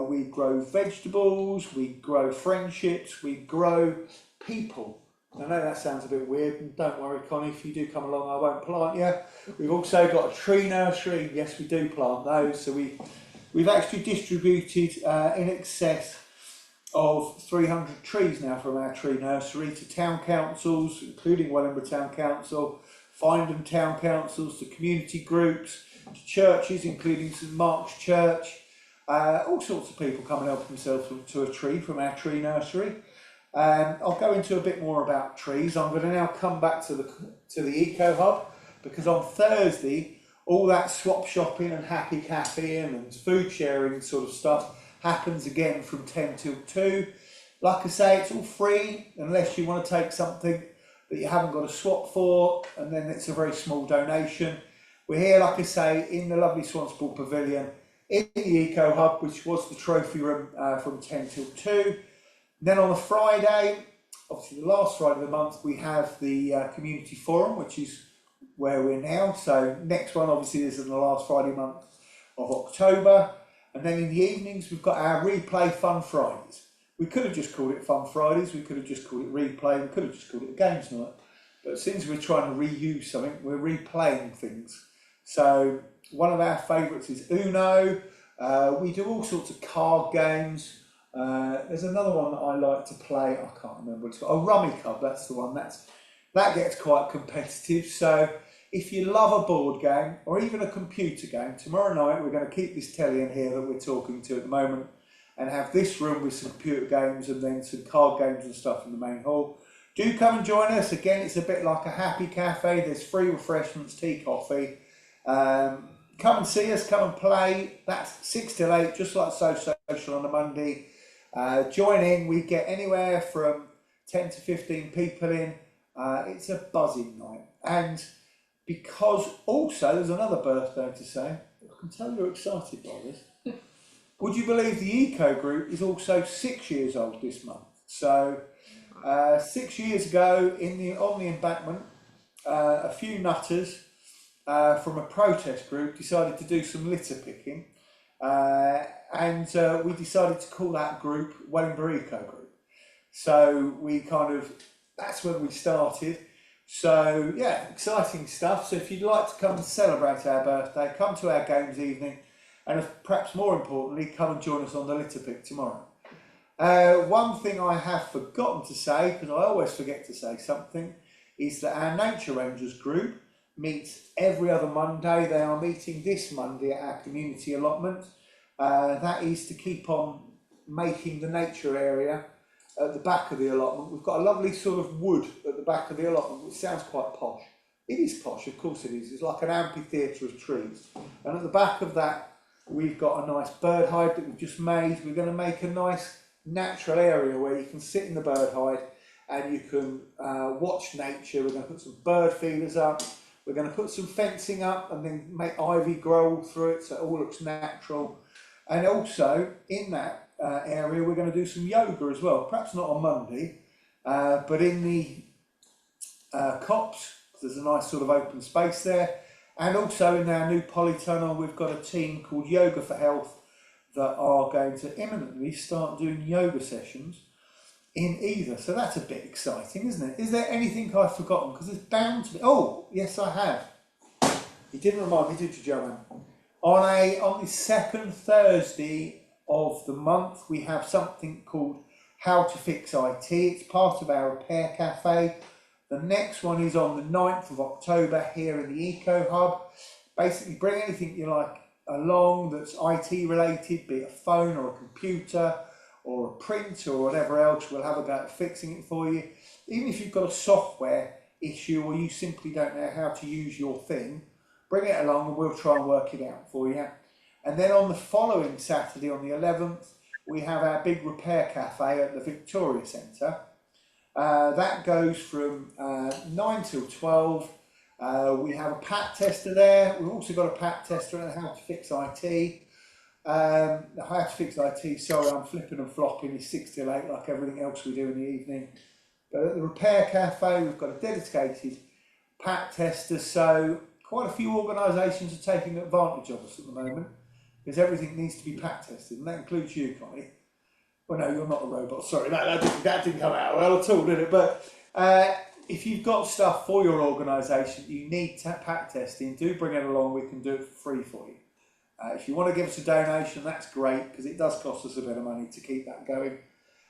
We grow vegetables, we grow friendships, we grow people. I know that sounds a bit weird, and don't worry, Connie, if you do come along, I won't plant you. We've also got a tree nursery. Yes, we do plant those. So we've actually distributed in excess of 300 trees now from our tree nursery to town councils, including Wellingborough Town Council, Findham Town Councils, to community groups, to churches, including St Mark's Church. All sorts of people come and help themselves to a tree from our tree nursery. I'll go into a bit more about trees. I'm going to now come back to the Eco Hub, because on Thursday all that swap shopping and happy caffeine and food sharing sort of stuff happens again from 10 till 2. Like I say, it's all free unless you want to take something that you haven't got a swap for, and then it's a very small donation. We're here, like I say, in the lovely Swanspool Pavilion in the Eco Hub, which was the trophy room, from 10 till 2. Then on a Friday, obviously the last Friday of the month, we have the Community Forum, which is where we're now. So next one obviously is in the last Friday month of October. And then in the evenings, we've got our Replay Fun Fridays. We could have just called it Fun Fridays, we could have just called it Replay, we could have just called it Games Night. But since we're trying to reuse something, we're replaying things. So one of our favourites is Uno. We do all sorts of card games. There's another one that I like to play. I can't remember what it's called. Oh, Rummy Cub, that's the one. That gets quite competitive. So if you love a board game or even a computer game, tomorrow night we're going to keep this telly in here that we're talking to at the moment and have this room with some computer games and then some card games and stuff in the main hall. Do come and join us. Again, it's a bit like a happy cafe. There's free refreshments, tea, coffee. Come and see us, come and play. That's 6 till 8, just like social on a Monday. Join in. We get anywhere from 10 to 15 people in. It's a buzzing night. And because also there's another birthday to say, I can tell you're excited by this. Would you believe the Eco Group is also 6 years old this month? So 6 years ago on the embankment, a few nutters from a protest group decided to do some litter picking, and we decided to call that group Wellingborough Eco Group. So that's when we started. So yeah, exciting stuff. So if you'd like to come and celebrate our birthday, come to our games evening, and perhaps more importantly, come and join us on the litter pick tomorrow. One thing I have forgotten to say, because I always forget to say something, is that our Nature Rangers group meets every other Monday. They are meeting this Monday at our community allotment. That is to keep on making the nature area at the back of the allotment. We've got a lovely sort of wood at the back of the allotment, which sounds quite posh. It is posh, of course it is. It's like an amphitheatre of trees. And at the back of that, we've got a nice bird hide that we've just made. We're going to make a nice natural area where you can sit in the bird hide and you can watch nature. We're going to put some bird feeders up. We're going to put some fencing up and then make ivy grow all through it so it all looks natural. And also in that area we're going to do some yoga as well, perhaps not on Monday, but in the copse there's a nice sort of open space there. And also in our new polytunnel we've got a team called Yoga for Health that are going to imminently start doing yoga sessions in either. So that's a bit exciting, isn't it? Is there anything I've forgotten? Because there's bound to be. Oh, yes, I have. You didn't remind me, did you, Joanne? On the second Thursday of the month, we have something called How to Fix IT. It's part of our repair cafe. The next one is on the 9th of October here in the Eco Hub. Basically, bring anything you like along that's IT related, be it a phone or a computer or a printer or whatever else. We'll have a go at fixing it for you. Even if you've got a software issue, or you simply don't know how to use your thing, bring it along and we'll try and work it out for you. And then on the following Saturday, on the 11th, we have our big repair cafe at the Victoria Centre. That goes from 9 till 12. We have a pat tester there. We've also got a pat tester on how to fix IT. How to fix IT, sorry, I'm flipping and flopping, is 6 till 8 like everything else we do in the evening. But at the repair cafe, we've got a dedicated pat tester, so quite a few organisations are taking advantage of us at the moment, because everything needs to be pat tested, and that includes you, Connie. Well, no, you're not a robot, sorry, that didn't come out well at all, did it? But if you've got stuff for your organisation you need pat testing, do bring it along, we can do it for free for you. If you want to give us a donation, that's great, because it does cost us a bit of money to keep that going.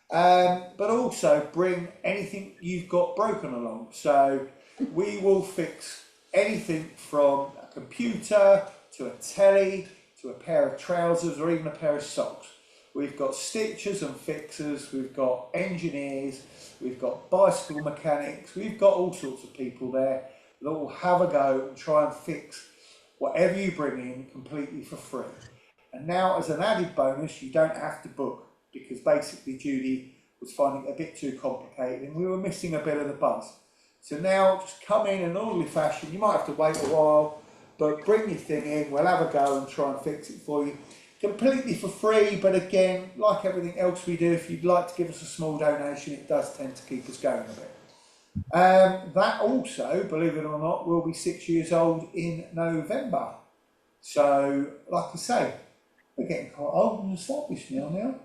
But also bring anything you've got broken along. So we will fix anything from a computer to a telly to a pair of trousers or even a pair of socks. We've got stitchers and fixers, we've got engineers, we've got bicycle mechanics, we've got all sorts of people there that will have a go and try and fix whatever you bring in completely for free. And now, as an added bonus, you don't have to book, because basically Judy was finding it a bit too complicated and we were missing a bit of the buzz. So now just come in an orderly fashion. You might have to wait a while, but bring your thing in, we'll have a go and try and fix it for you completely for free. But again, like everything else we do, if you'd like to give us a small donation, it does tend to keep us going a bit. That also, believe it or not, will be 6 years old in November. So, like I say, we're getting quite old and established now. I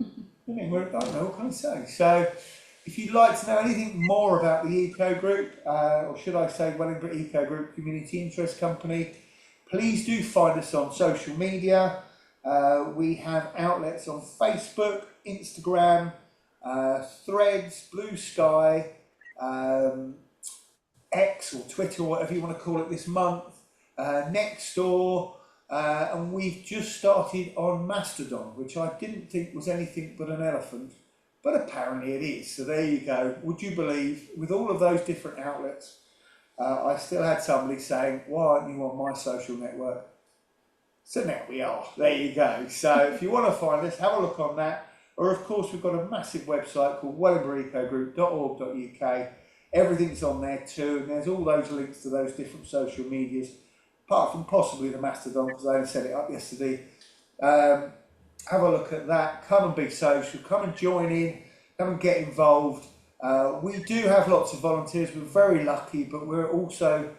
mean, I don't know, what can I say? So, if you'd like to know anything more about the Eco Group, or should I say Wellingborough Eco Group Community Interest Company, please do find us on social media. We have outlets on Facebook, Instagram, Threads, Blue Sky, X or Twitter or whatever you want to call it this month, Nextdoor, and we've just started on Mastodon, which I didn't think was anything but an elephant, but apparently it is. So there you go. Would you believe, with all of those different outlets, I still had somebody saying, why aren't you on my social network? So now we are. There you go. So if you want to find us, have a look on that. Or of course, we've got a massive website called wellingboroughecogroup.org.uk. Everything's on there too, and there's all those links to those different social medias, apart from possibly the Mastodon, because I only set it up yesterday. Have a look at that. Come and be social. Come and join in. Come and get involved. We do have lots of volunteers. We're very lucky, but we're also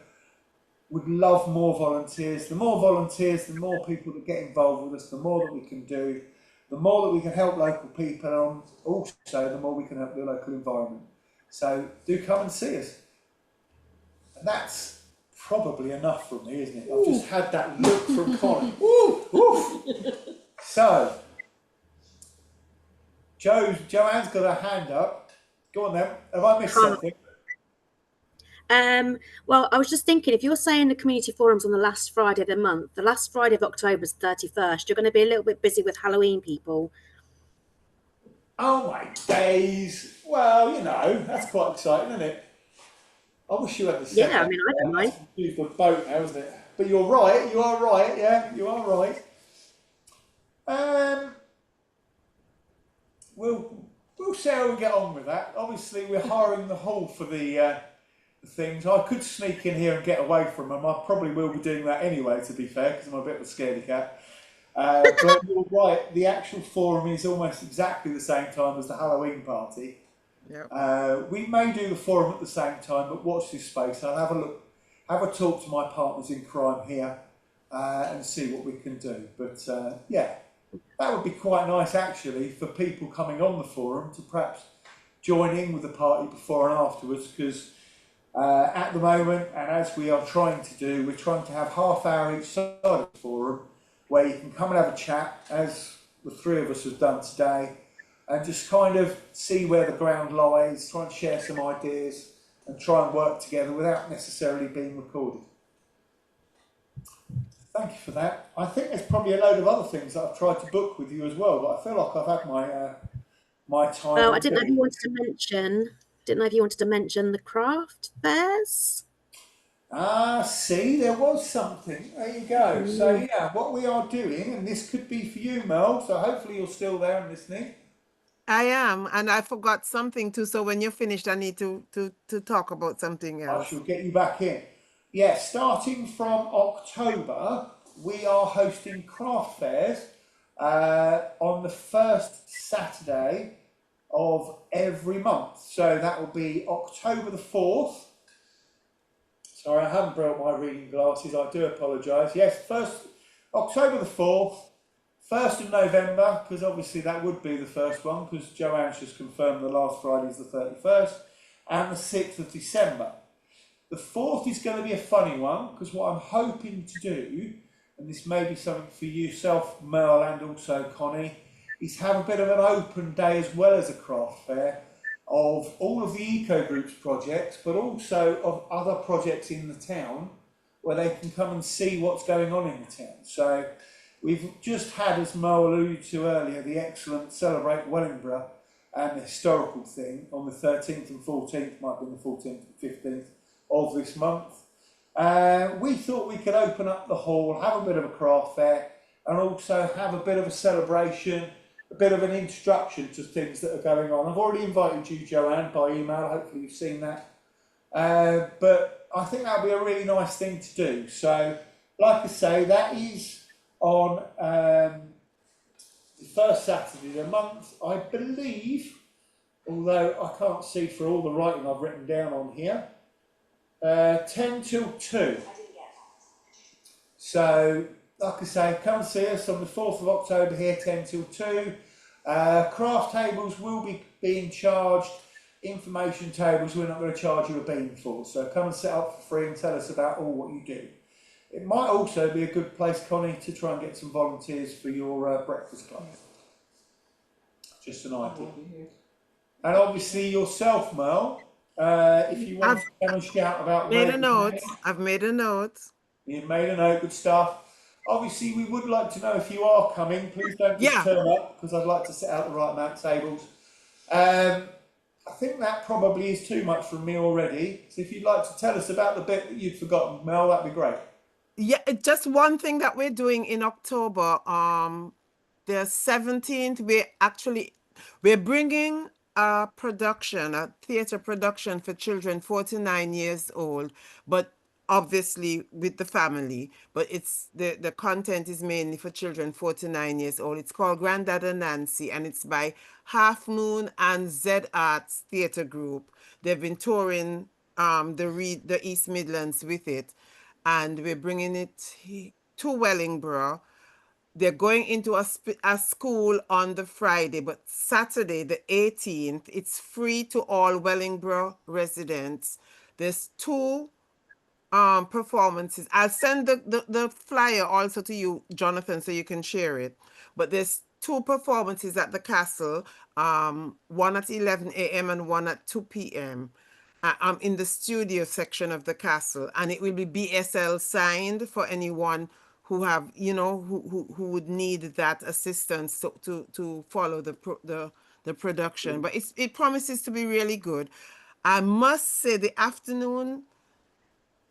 would love more volunteers. The more volunteers, the more people that get involved with us, the more that we can do, the more that we can help local people, and also the more we can help the local environment. So do come and see us. And that's probably enough from me, isn't it? I've just had that look from Colin. So, Joanne's got her hand up. Go on then. Have I missed something? Well, I was just thinking, if you're saying the community forum's on the last Friday of the month, the last Friday of October is 31st, you're going to be a little bit busy with Halloween, people. Oh my days. Well, you know, that's quite exciting, isn't it? I wish you had the set. Yeah, I mean, I don't mind. Use the boat now, isn't it? But you're right, you are right, yeah, you are right. We'll see how we get on with that. Obviously, we're hiring the hall for the things. I could sneak in here and get away from them. I probably will be doing that anyway, to be fair, because I'm a bit of a scaredy cat. But you're right, the actual forum is almost exactly the same time as the Halloween party. Yep. We may do the forum at the same time, but watch this space. I'll have a look, have a talk to my partners in crime here and see what we can do. But yeah, that would be quite nice actually for people coming on the forum to perhaps join in with the party before and afterwards, because at the moment, and as we are trying to do, we're trying to have half hour each side of the forum where you can come and have a chat, as the three of us have done today, and just kind of see where the ground lies, try and share some ideas and try and work together without necessarily being recorded. Thank you for that. I think there's probably a load of other things that I've tried to book with you as well, but I feel like I've had my time. Well, I didn't know if you wanted to mention the craft fairs. Ah, see, there was something. There you go. So yeah, what we are doing, and this could be for you, Mel. So hopefully you're still there and listening. I am, and I forgot something too. So when you're finished, I need to talk about something I else. shall get you back in. Yeah, starting from October, we are hosting craft fairs on the first Saturday of every month. So that will be October the 4th. Sorry, I haven't brought my reading glasses, I do apologise. Yes, first October the 4th, 1st of November, because obviously that would be the first one, because Joanne's just confirmed the last Friday is the 31st, and the 6th of December. The 4th is going to be a funny one, because what I'm hoping to do, and this may be something for yourself, Merle, and also Connie, is have a bit of an open day as well as a craft fair of all of the Eco Groups projects, but also of other projects in the town where they can come and see what's going on in the town. So we've just had, as Mo alluded to earlier, the excellent Celebrate Wellingborough and the historical thing on the 13th and 14th, might be the 14th and 15th of this month. We thought we could open up the hall, have a bit of a craft fair, and also have a bit of a celebration, a bit of an introduction to things that are going on. I've already invited you, Joanne, by email. Hopefully you've seen that. But I think that would be a really nice thing to do. So, like I say, that is on the first Saturday of the month, I believe, although I can't see for all the writing I've written down on here, 10 till 2. So, like I say, come see us on the 4th of October here, 10 till 2. Craft tables will be being charged. Information tables we're not going to charge you a bean for. So come and set up for free and tell us about all what you do. It might also be a good place, Connie, to try and get some volunteers for your breakfast club. Just an idea. And obviously yourself, Mel, if you want to come and shout about Made a note. I've made a note. You've made a note, good stuff. Obviously, we would like to know if you are coming. Please don't just turn up, because I'd like to set out the right amount of tables. I think that probably is too much from me already. So if you'd like to tell us about the bit that you'd forgotten, Mel, that'd be great. Yeah, just one thing that we're doing in October. The 17th, we're bringing a theater production for children 49 years old, but obviously with the family. But it's the content is mainly for children 49 years old. It's called Grandad and Nancy, and it's by Half Moon and Z Arts Theater Group. They've been touring the East Midlands with it, and we're bringing it to Wellingborough. They're going into a school on the Friday, but Saturday, the 18th, it's free to all Wellingborough residents. There's 2 performances. I'll send the flyer also to you, Jonathan, so you can share it. But there's 2 performances at the castle, one at 11 a.m. and one at 2 p.m. I'm in the studio section of the castle, and it will be BSL signed for anyone who have, who would need that assistance to follow the production. But it promises to be really good. I must say the afternoon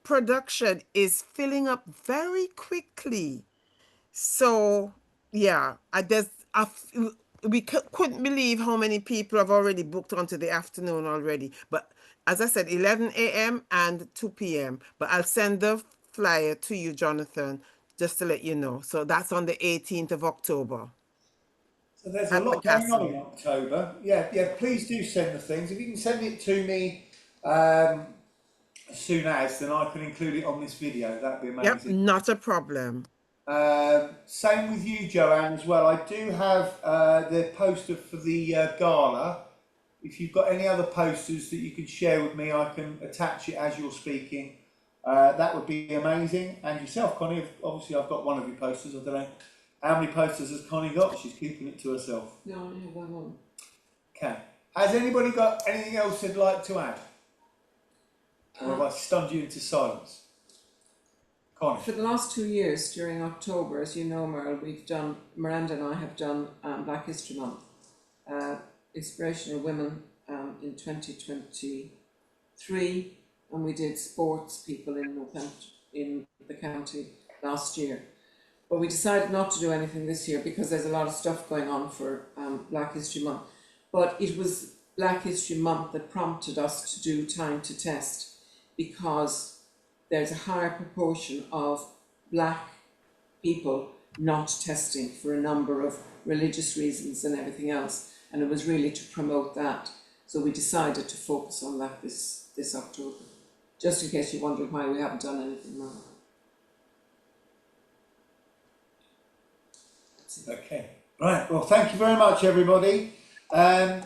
production is filling up very quickly. So yeah, we couldn't believe how many people have already booked onto the afternoon already. But as I said, 11 a.m. and 2 p.m. But I'll send the flyer to you, Jonathan, just to let you know. So that's on the 18th of October. So there's a lot going on in October. Yeah, please do send the things. If you can send it to me as soon as, then I can include it on this video. That'd be amazing. Yep, not a problem. Same with you, Joanne, as well. I do have the poster for the gala. If you've got any other posters that you can share with me, I can attach it as you're speaking. That would be amazing. And yourself, Connie, obviously I've got one of your posters. I don't know how many posters has Connie got. She's keeping it to herself. No, I only have one. Okay. Has anybody got anything else they'd like to add? Or have I stunned you into silence? Connie. For the last 2 years during October, as you know, Merle, Miranda and I have done Black History Month, Inspirational Women in 2023, and we did sports people in Northampton, in the county last year. But we decided not to do anything this year because there's a lot of stuff going on for Black History Month. But it was Black History Month that prompted us to do Time to Test, because there's a higher proportion of Black people not testing for a number of religious reasons and everything else, and it was really to promote that. So we decided to focus on that this October, just in case you're wondering why we haven't done anything more. Okay, right, well, thank you very much, everybody. I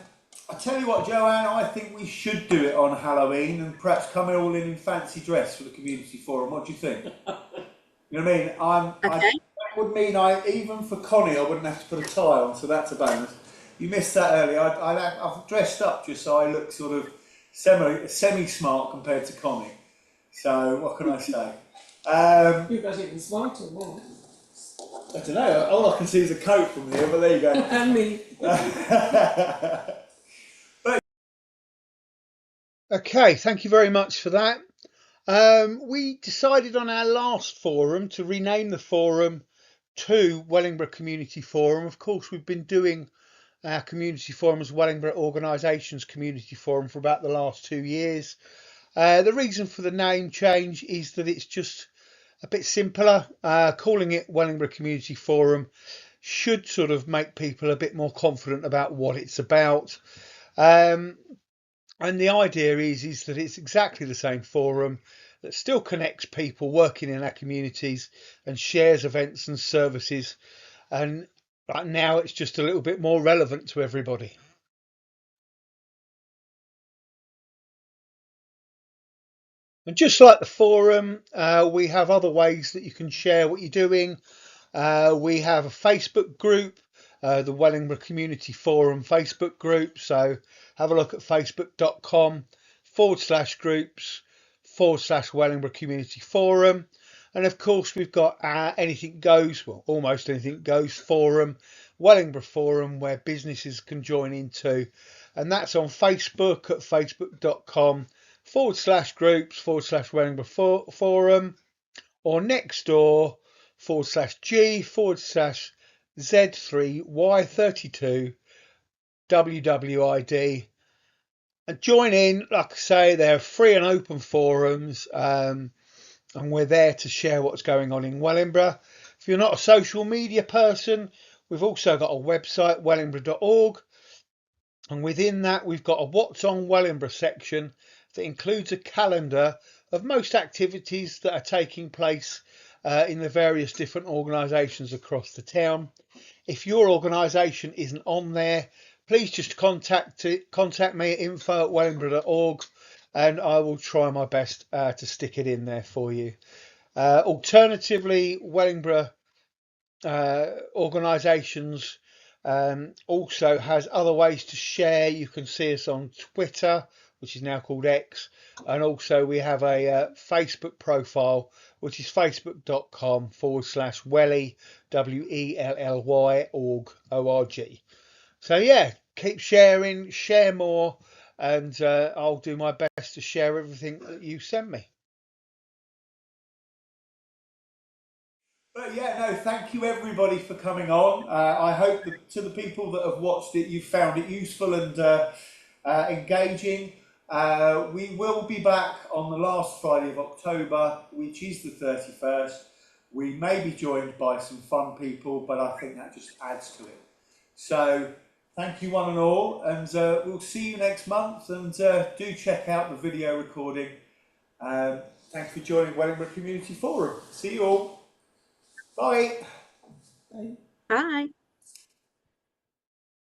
tell you what, Joanne, I think we should do it on Halloween and perhaps come all in fancy dress for the community forum. What do you think? You know what I mean? Okay. That would mean even for Connie, I wouldn't have to put a tie on, so that's a bonus. You missed that earlier. I've dressed up just so I look sort of semi-smart compared to Connie. So what can I say? You've got even smarter now. I don't know. All I can see is a coat from here, but there you go. And me. Okay, thank you very much for that. We decided on our last forum to rename the forum to Wellingborough Community Forum. Of course, we've been doing our community forum as Wellingborough Organisations Community Forum for about the last 2 years. The reason for the name change is that it's just a bit simpler. Calling it Wellingborough Community Forum should sort of make people a bit more confident about what it's about. And the idea is that it's exactly the same forum that still connects people working in our communities and shares events and services. And right now it's just a little bit more relevant to everybody. And just like the forum, we have other ways that you can share what you're doing. We have a Facebook group, the Wellingborough Community Forum Facebook group. So have a look at facebook.com/groups/Wellingborough Community Forum. And of course, we've got our Anything Goes, well, almost Anything Goes forum, Wellingborough Forum, where businesses can join into. And that's on Facebook at facebook.com/groups/Wellingborough Forum, or next door /G/Z3Y32 WWID, and join in. Like I say, they're free and open forums, and we're there to share what's going on in Wellingborough. If you're not a social media person, we've also got a website, wellingborough.org, and within that we've got a What's on Wellingborough section that includes a calendar of most activities that are taking place in the various different organisations across the town. If your organisation isn't on there, please just contact me at info@wellingborough.org, and I will try my best to stick it in there for you. Alternatively, Wellingborough organisations also has other ways to share. You can see us on Twitter, which is now called X, and also we have a Facebook profile, which is facebook.com/Welly WELLY org. So yeah, keep sharing, share more, and I'll do my best to share everything that you send me. But yeah, no, thank you everybody for coming on. I hope that to the people that have watched it, you found it useful and engaging. We will be back on the last Friday of October, which is the 31st. We may be joined by some fun people, but I think that just adds to it. So thank you one and all, and we'll see you next month, and do check out the video recording. Thanks for joining Wellingborough Community Forum. See you all. Bye. Bye. Bye.